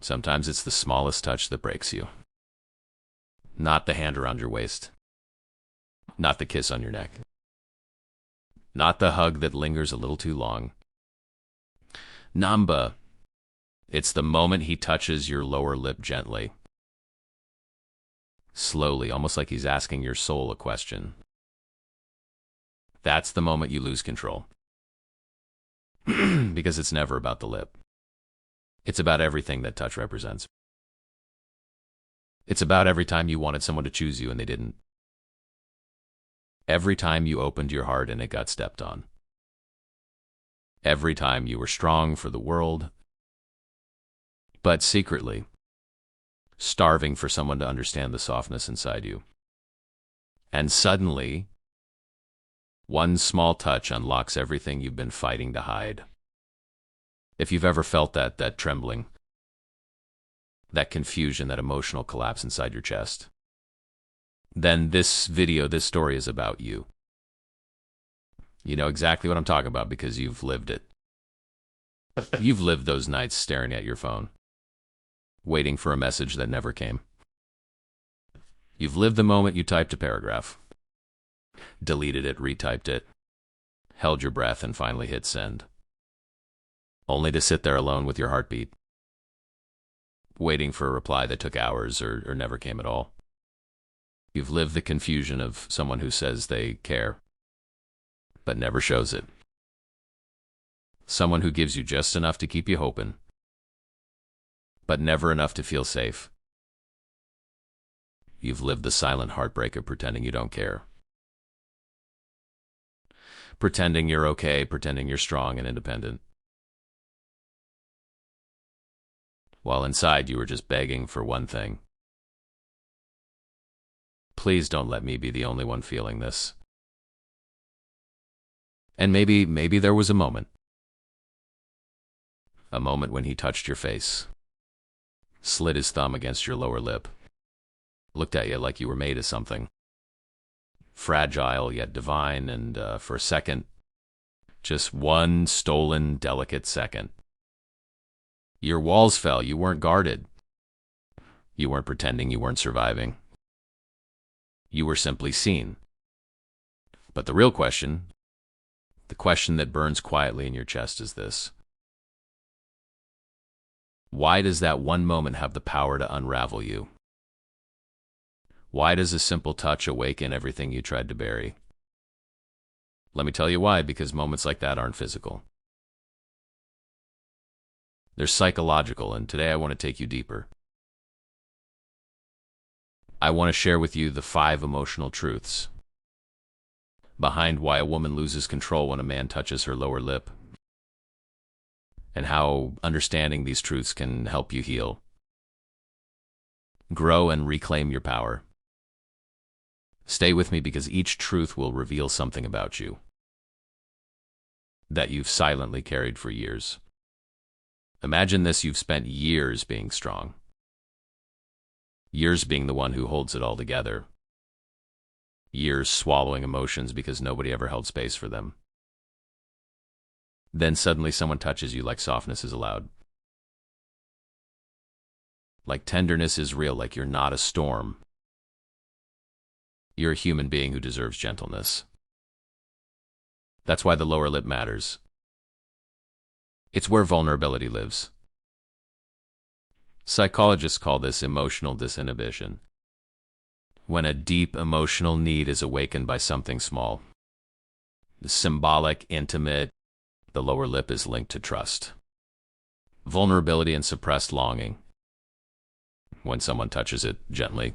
Sometimes it's the smallest touch that breaks you. Not the hand around your waist. Not the kiss on your neck. Not the hug that lingers a little too long. Namba. It's the moment he touches your lower lip gently. Slowly, almost like he's asking your soul a question. That's the moment you lose control. Because it's never about the lip. It's about everything that touch represents. It's about every time you wanted someone to choose you and they didn't. Every time you opened your heart and it got stepped on. Every time you were strong for the world, but secretly starving for someone to understand the softness inside you. And suddenly, one small touch unlocks everything you've been fighting to hide. If you've ever felt that trembling, that confusion, that emotional collapse inside your chest, then this story is about you. You know exactly what I'm talking about because you've lived it. You've lived those nights staring at your phone, waiting for a message that never came. You've lived the moment you typed a paragraph, deleted it, retyped it, held your breath, and finally hit send. Only to sit there alone with your heartbeat, waiting for a reply that took hours or never came at all. You've lived the confusion of someone who says they care, but never shows it. Someone who gives you just enough to keep you hoping, but never enough to feel safe. You've lived the silent heartbreak of pretending you don't care. Pretending you're okay, pretending you're strong and independent. While inside you were just begging for one thing. Please don't let me be the only one feeling this. And maybe there was a moment. A moment when he touched your face, slid his thumb against your lower lip, looked at you like you were made of something. Fragile yet divine, and for a second, just one stolen, delicate second, your walls fell. You weren't guarded. You weren't pretending you weren't surviving. You were simply seen. But the real question, the question that burns quietly in your chest is this. Why does that one moment have the power to unravel you? Why does a simple touch awaken everything you tried to bury? Let me tell you why, because moments like that aren't physical. They're psychological, and today I want to take you deeper. I want to share with you the 5 emotional truths behind why a woman loses control when a man touches her lower lip, and how understanding these truths can help you heal, grow, and reclaim your power. Stay with me because each truth will reveal something about you that you've silently carried for years. Imagine this: you've spent years being strong. Years being the one who holds it all together. Years swallowing emotions because nobody ever held space for them. Then suddenly someone touches you like softness is allowed. Like tenderness is real, like you're not a storm. You're a human being who deserves gentleness. That's why the lower lip matters. It's where vulnerability lives. Psychologists call this emotional disinhibition. When a deep emotional need is awakened by something small, symbolic, intimate, the lower lip is linked to trust, vulnerability, and suppressed longing. When someone touches it gently,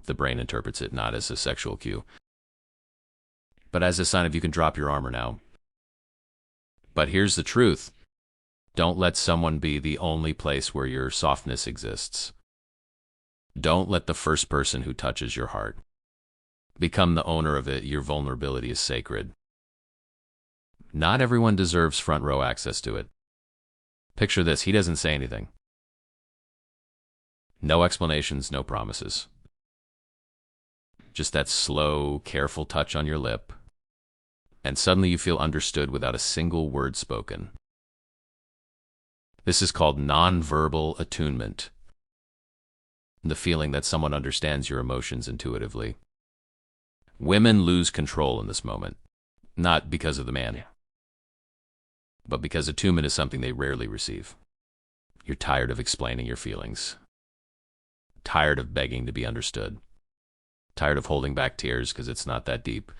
the brain interprets it not as a sexual cue, but as a sign of you can drop your armor now. But here's the truth. Don't let someone be the only place where your softness exists. Don't let the first person who touches your heart become the owner of it. Your vulnerability is sacred. Not everyone deserves front row access to it. Picture this: he doesn't say anything. No explanations, no promises. Just that slow, careful touch on your lip, and suddenly you feel understood without a single word spoken. This is called nonverbal attunement, the feeling that someone understands your emotions intuitively. Women lose control in this moment, not because of the man, but because attunement is something they rarely receive. You're tired of explaining your feelings, tired of begging to be understood, tired of holding back tears because it's not that deep.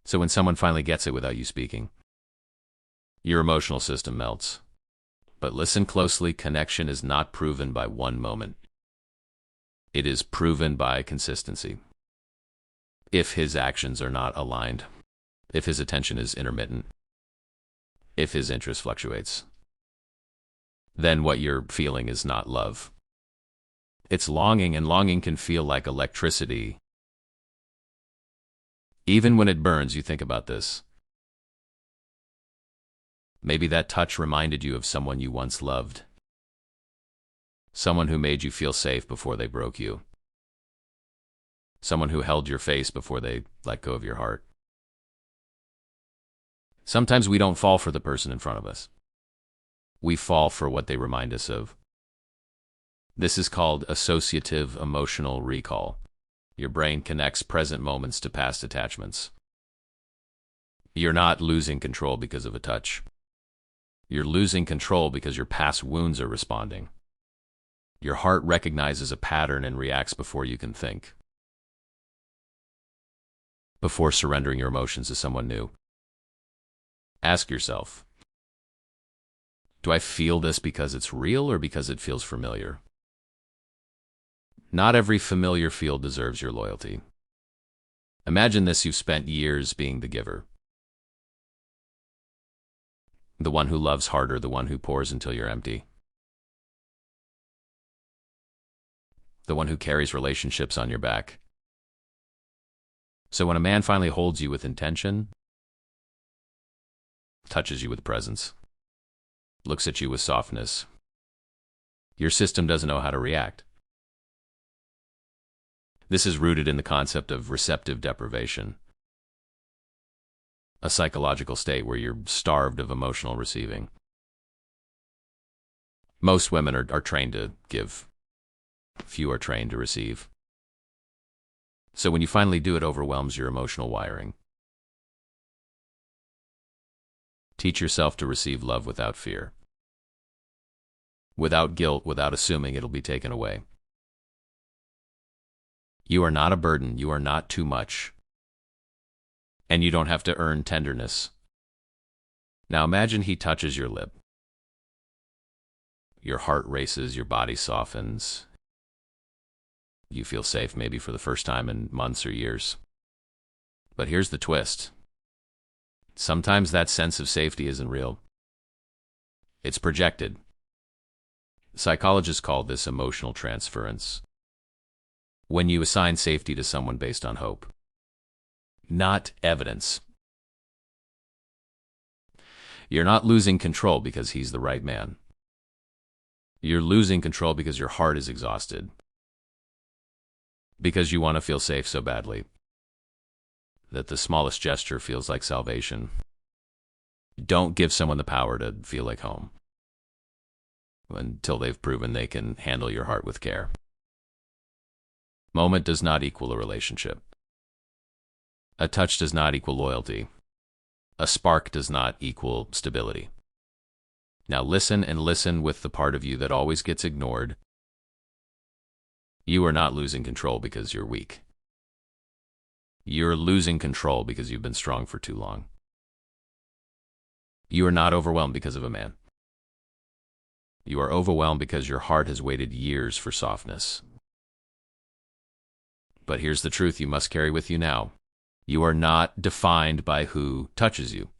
So when someone finally gets it without you speaking, your emotional system melts. But listen closely, connection is not proven by one moment. It is proven by consistency. If his actions are not aligned, if his attention is intermittent, if his interest fluctuates, then what you're feeling is not love. It's longing, and longing can feel like electricity. Even when it burns, you think about this. Maybe that touch reminded you of someone you once loved. Someone who made you feel safe before they broke you. Someone who held your face before they let go of your heart. Sometimes we don't fall for the person in front of us. We fall for what they remind us of. This is called associative emotional recall. Your brain connects present moments to past attachments. You're not losing control because of a touch. You're losing control because your past wounds are responding. Your heart recognizes a pattern and reacts before you can think. Before surrendering your emotions to someone new, ask yourself, do I feel this because it's real or because it feels familiar? Not every familiar feel deserves your loyalty. Imagine this: you've spent years being the giver. The one who loves harder, the one who pours until you're empty. The one who carries relationships on your back. So when a man finally holds you with intention, touches you with presence, looks at you with softness, your system doesn't know how to react. This is rooted in the concept of receptive deprivation, a psychological state where you're starved of emotional receiving. Most women are trained to give. Few are trained to receive. So when you finally do, it overwhelms your emotional wiring. Teach yourself to receive love without fear, without guilt, without assuming it'll be taken away. You are not a burden. You are not too much. And you don't have to earn tenderness. Now imagine he touches your lip. Your heart races, your body softens. You feel safe, maybe for the first time in months or years. But here's the twist. Sometimes that sense of safety isn't real. It's projected. Psychologists call this emotional transference. When you assign safety to someone based on hope, not evidence. You're not losing control because he's the right man. You're losing control because your heart is exhausted. Because you want to feel safe so badly that the smallest gesture feels like salvation. Don't give someone the power to feel like home until they've proven they can handle your heart with care. Moment does not equal a relationship. A touch does not equal loyalty. A spark does not equal stability. Now listen, and listen with the part of you that always gets ignored. You are not losing control because you're weak. You're losing control because you've been strong for too long. You are not overwhelmed because of a man. You are overwhelmed because your heart has waited years for softness. But here's the truth you must carry with you now. You are not defined by who touches you.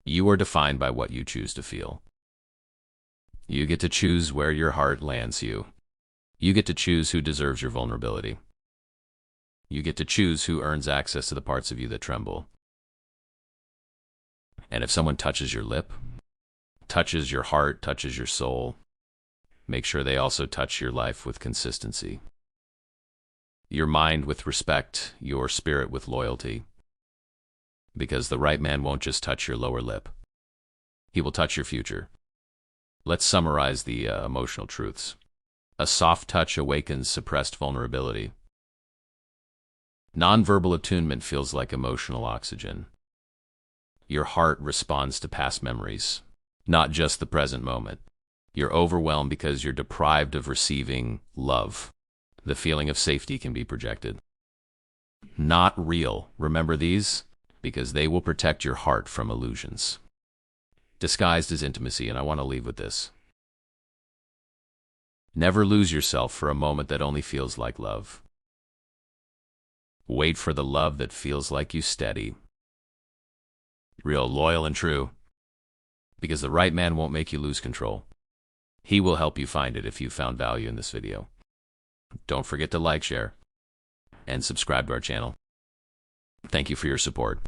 You are defined by what you choose to feel. You get to choose where your heart lands you. You get to choose who deserves your vulnerability. You get to choose who earns access to the parts of you that tremble. And if someone touches your lip, touches your heart, touches your soul, make sure they also touch your life with consistency. Your mind with respect, your spirit with loyalty. Because the right man won't just touch your lower lip. He will touch your future. Let's summarize the emotional truths. A soft touch awakens suppressed vulnerability. Nonverbal attunement feels like emotional oxygen. Your heart responds to past memories, not just the present moment. You're overwhelmed because you're deprived of receiving love. The feeling of safety can be projected. Not real. Remember these? Because they will protect your heart from illusions. Disguised as intimacy, and I want to leave with this. Never lose yourself for a moment that only feels like love. Wait for the love that feels like you steady. Real, loyal, and true. Because the right man won't make you lose control. He will help you find it if you found value in this video. Don't forget to like, share, and subscribe to our channel. Thank you for your support.